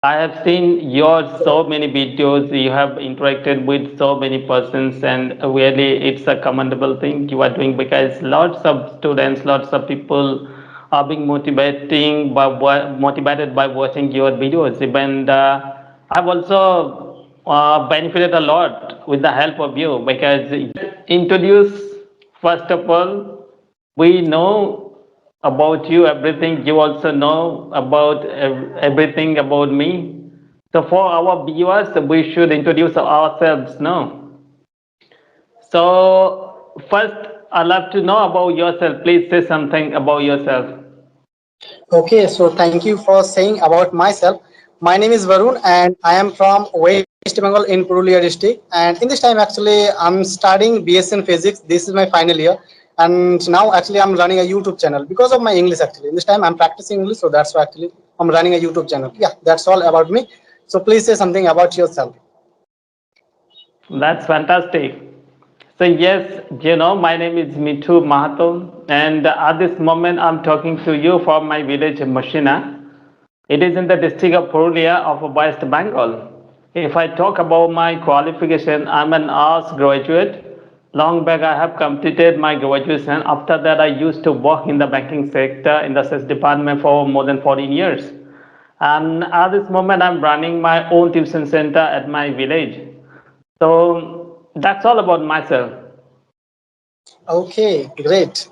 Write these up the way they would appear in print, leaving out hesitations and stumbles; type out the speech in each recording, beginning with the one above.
I have seen your so many videos. You have interacted with so many persons, and really, it's a commendable thing you are doing because lots of students, lots of people are being motivated by watching your videos. Even I've also benefited a lot with the help of you because introduce first of all we know about you everything. You also know about everything about me. So for our viewers, we should introduce ourselves now. So first, I'd love to know about yourself. Please say something about yourself. Okay, so thank you for saying about myself. My name is Varun and I am from West Bengal in Purulia district. And in this time, actually, I'm studying BS in Physics. This is my final year. And now, actually, I'm running a YouTube channel because of my English, actually. In this time, I'm practicing English. So that's why, actually, I'm running a YouTube channel. Yeah, that's all about me. So please say something about yourself. That's fantastic. So yes, my name is Mithu Mahato, and at this moment I'm talking to you from my village Mashina. It is in the district of Purulia of West Bengal. If I talk about my qualification, I'm an arts graduate. Long back, I have completed my graduation. After that, I used to work in the banking sector in the sales department for more than 14 years. And at this moment, I'm running my own tuition center at my village. So that's all about myself. Okay, great.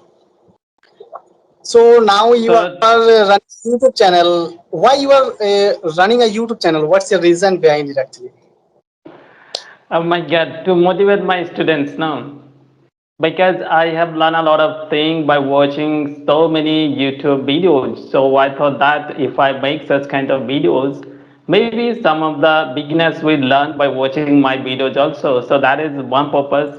So now you are So running a YouTube channel. Why you are running a YouTube channel? What's the reason behind it, actually? oh my God, to motivate my students now. Because I have learned a lot of things by watching so many YouTube videos. So I thought that if I make such kind of videos, maybe some of the beginners will learn by watching my videos also. So that is one purpose.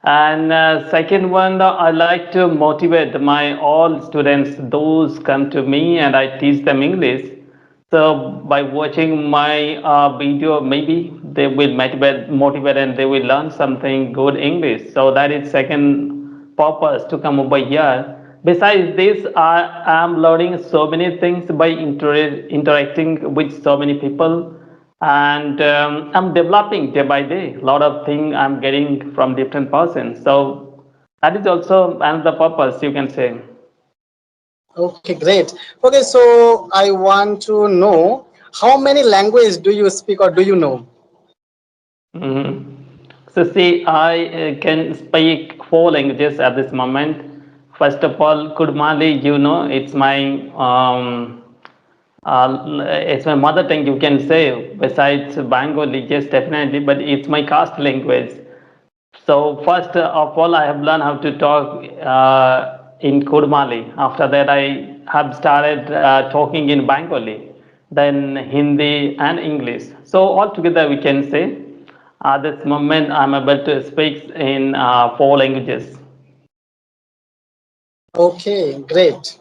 And second one, I like to motivate my all students, those come to me and I teach them English. So by watching my video, maybe they will motivate and they will learn something good English. So that is second purpose to come over here. Besides this, I am learning so many things by interacting with so many people, and I'm developing day by day. A lot of things I'm getting from different persons. So that is also another purpose you can say. Okay, great. Okay, so I want to know how many languages do you speak or do you know? Mhm. So see, I can speak four languages at this moment. First of all, Kudmali, it's my mother tongue. You can say. Besides Bengali, yes, definitely, but it's my caste language. So first of all, I have learned how to talk in Kudmali. After that, I have started talking in Bengali, then Hindi and English. So altogether, we can say at this moment I'm able to speak in four languages. Okay, great.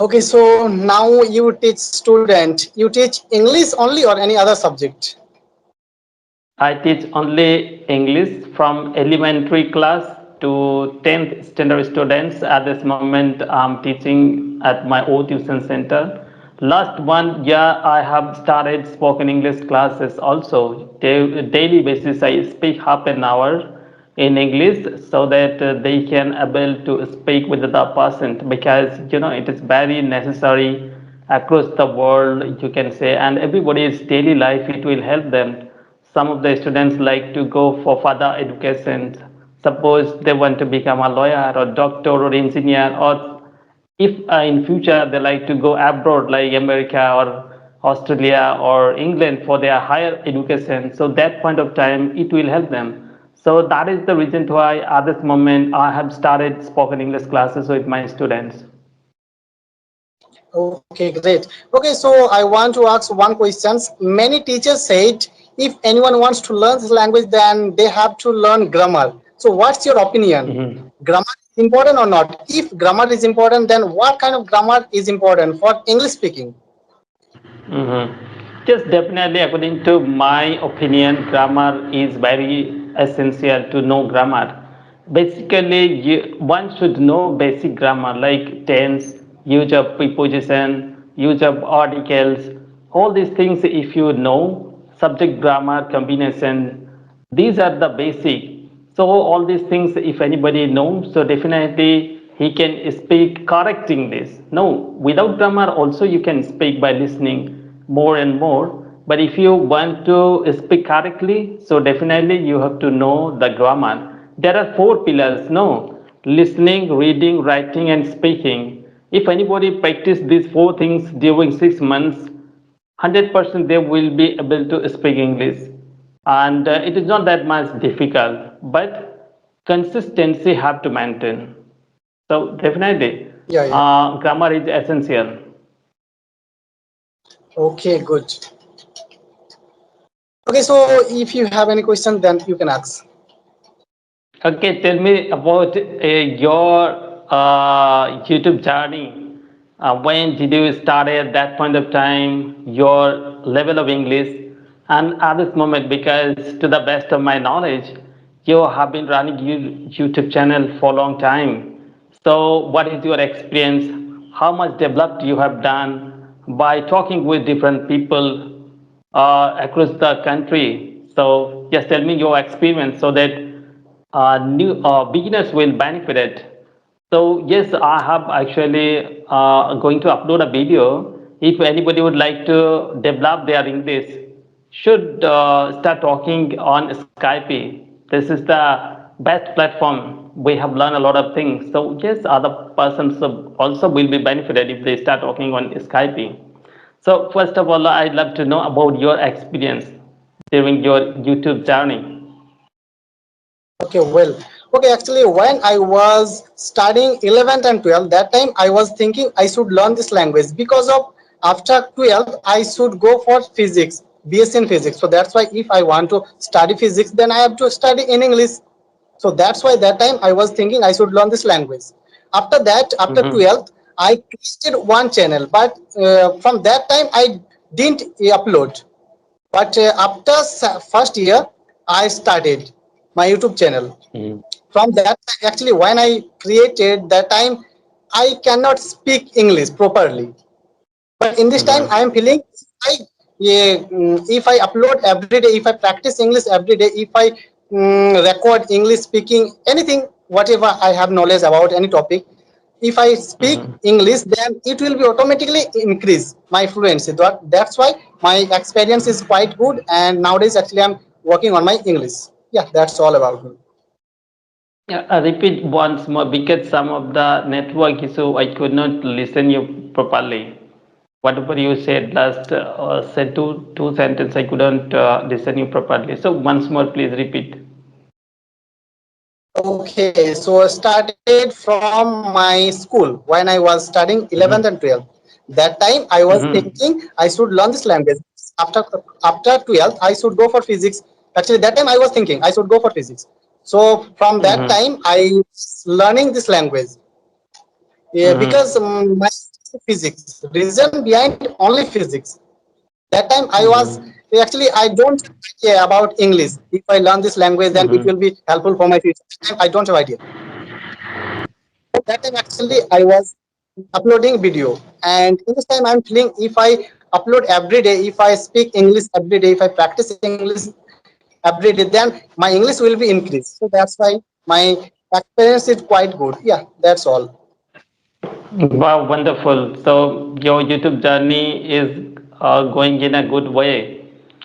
Okay, so now you teach student. You teach English only or any other subject? I teach only English from elementary class to 10th standard students. At this moment, I'm teaching at my own tuition center. Last 1 year, I have started spoken English classes also. Daily basis, I speak half an hour in English so that they can able to speak with the person because it is very necessary across the world you can say and everybody's daily life it will help them. Some of the students like to go for further education. Suppose they want to become a lawyer or doctor or engineer or if in future they like to go abroad like America or Australia or England for their higher education, so that point of time it will help them. So that is the reason why at this moment I have started spoken English classes with my students. Okay, great. Okay, so I want to ask one question. Many teachers said if anyone wants to learn this language, then they have to learn grammar. So what's your opinion? Mhm. Grammar is important or not? If grammar is important, then what kind of grammar is important for English speaking? Mhm. Yes, definitely. According to my opinion, grammar is very essential to know grammar. Basically, one should know basic grammar like tense, use of preposition, use of articles, all these things if you know, subject grammar combination, these are the basic. So all these things if anybody knows, so definitely he can speak correct English. No, without grammar also you can speak by listening more and more. But if you want to speak correctly, so definitely you have to know the grammar. There are four pillars, no? Listening, reading, writing, and speaking. If anybody practice these four things during 6 months, 100% they will be able to speak English. And it is not that much difficult, but consistency have to maintain. So definitely, Yeah, yeah. grammar is essential. Okay, good. Okay, so if you have any question, then you can ask. Okay, tell me about your YouTube journey. When did you start at that point of time, your level of English, and at this moment, because to the best of my knowledge, you have been running YouTube channel for a long time. So, what is your experience? How much developed you have done by talking with different people across the country? So, just tell me your experience so that new beginners will benefit it. So yes, I have actually going to upload a video. If anybody would like to develop their English, should start talking on Skype. This is the best platform. We have learned a lot of things. So yes, other persons also will be benefited if they start talking on Skype. So first of all, I'd love to know about your experience during your YouTube journey. Okay, well, okay, actually, when I was studying 11th and 12th, that time I was thinking I should learn this language because of after 12th, I should go for physics, BSc in physics. So that's why if I want to study physics, then I have to study in English. So that's why that time I was thinking I should learn this language. After that, after Mhm. 12th, I created one channel, but from that time I didn't upload. But after first year, I started my YouTube channel. Mhm. From that, actually, when I created that time, I cannot speak English properly. But in this time, I Mhm. am feeling I, yeah, if I upload every day, if I practice English every day, if I record English speaking anything, whatever I have knowledge about any topic, if I speak Mhm. English, then it will be automatically increase my fluency. That's why my experience is quite good, and nowadays actually I'm working on my English. Yeah, that's all about me. Yeah, repeat once more because some of the network issue I could not listen you properly. Whatever you said last said two sentence I couldn't listen you properly. So once more, please repeat. Okay, so I started from my school when I was studying 11th and Mm-hmm. 12th. That time I was Mm-hmm. thinking I should learn this language. After 12th, I should go for physics. Actually, that time I was thinking I should go for physics. So from that Mm-hmm. time, I was learning this language. Yeah, because Mm-hmm. my physics. Reason behind only physics. That time I was Mm-hmm. actually I don't care about English. If I learn this language, then it will Mm-hmm. be helpful for my future. That time I don't have idea. That time actually I was uploading video, and in this time I'm feeling if I upload every day, if I speak English every day, if I practice English every day, then my English will be increased. So that's why my experience is quite good. Yeah, that's all. Wow, wonderful. So your YouTube journey is going in a good way.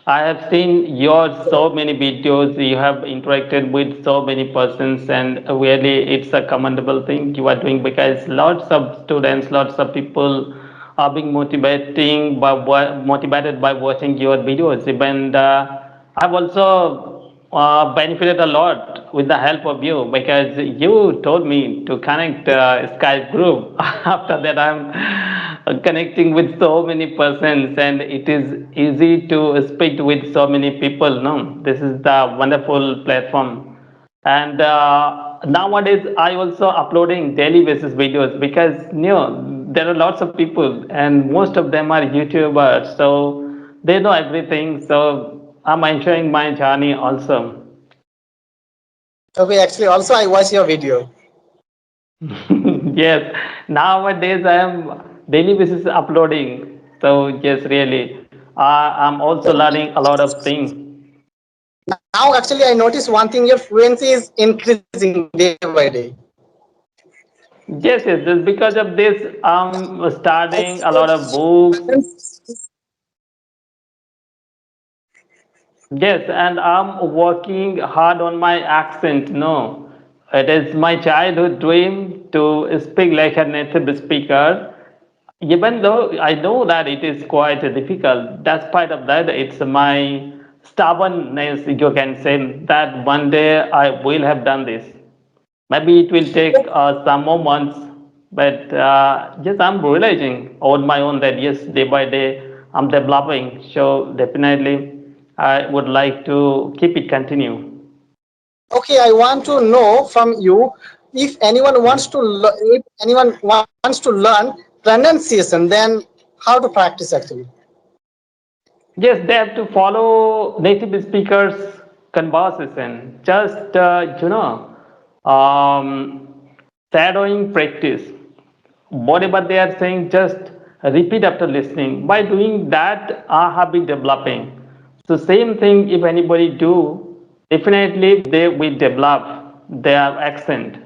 I have seen your so many videos. You have interacted with so many persons, and really, it's a commendable thing you are doing because lots of students, lots of people are being motivated by watching your videos. Even I've also benefited a lot with the help of you because you told me to connect Skype group. After that, I'm connecting with so many persons, and it is easy to speak with so many people. No, this is the wonderful platform. And nowadays, I also uploading daily basis videos because there are lots of people, and most of them are YouTubers, so they know everything. So I'm enjoying my journey also. Okay, actually also I watch your video. Yes, nowadays I am. daily basis uploading. So yes, really, I'm also learning a lot of things. Now, actually, I noticed one thing: your fluency is increasing day by day. Yes, yes, just because of this, I'm studying a lot of books. Yes, and I'm working hard on my accent. No, it is my childhood dream to speak like a native speaker. Even though I know that it is quite difficult, despite of that, it's my stubbornness. You can say that one day I will have done this. Maybe it will take some more months, but yes, I'm realizing on my own that yes, day by day I'm developing. So definitely, I would like to keep it continue. Okay, I want to know from you if anyone wants to if anyone wants to learn pronunciation, then how to practice actually. Yes, they have to follow native speakers' conversation. Just shadowing practice. Whatever they are saying, just repeat after listening. By doing that, I have been developing. So same thing if anybody do, definitely they will develop their accent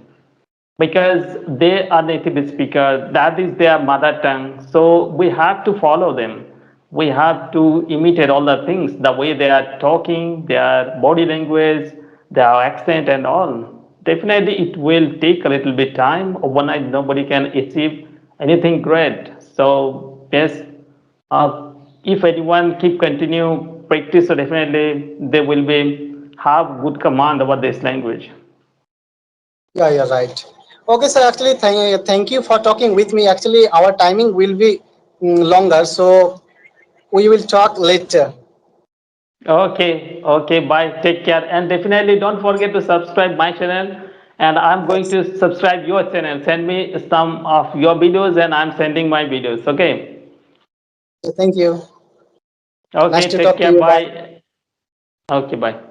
because they are native speakers, that is their mother tongue, so we have to follow them, we have to imitate all the things, the way they are talking, their body language, their accent and all. Definitely it will take a little bit time, overnight nobody can achieve anything great. So yes, uh, if anyone keep continue practice, so definitely they will be have good command over this language. Yeah, you're right. Okay, so actually, thank you for talking with me. Actually, our timing will be longer, so we will talk later. Okay, okay, bye. Take care. And definitely don't forget to subscribe my channel. And I'm going to subscribe your channel. Send me some of your videos and I'm sending my videos. Okay. Okay, thank you. Nice Okay, to take talk to care. you. Bye. Bye. Okay, bye.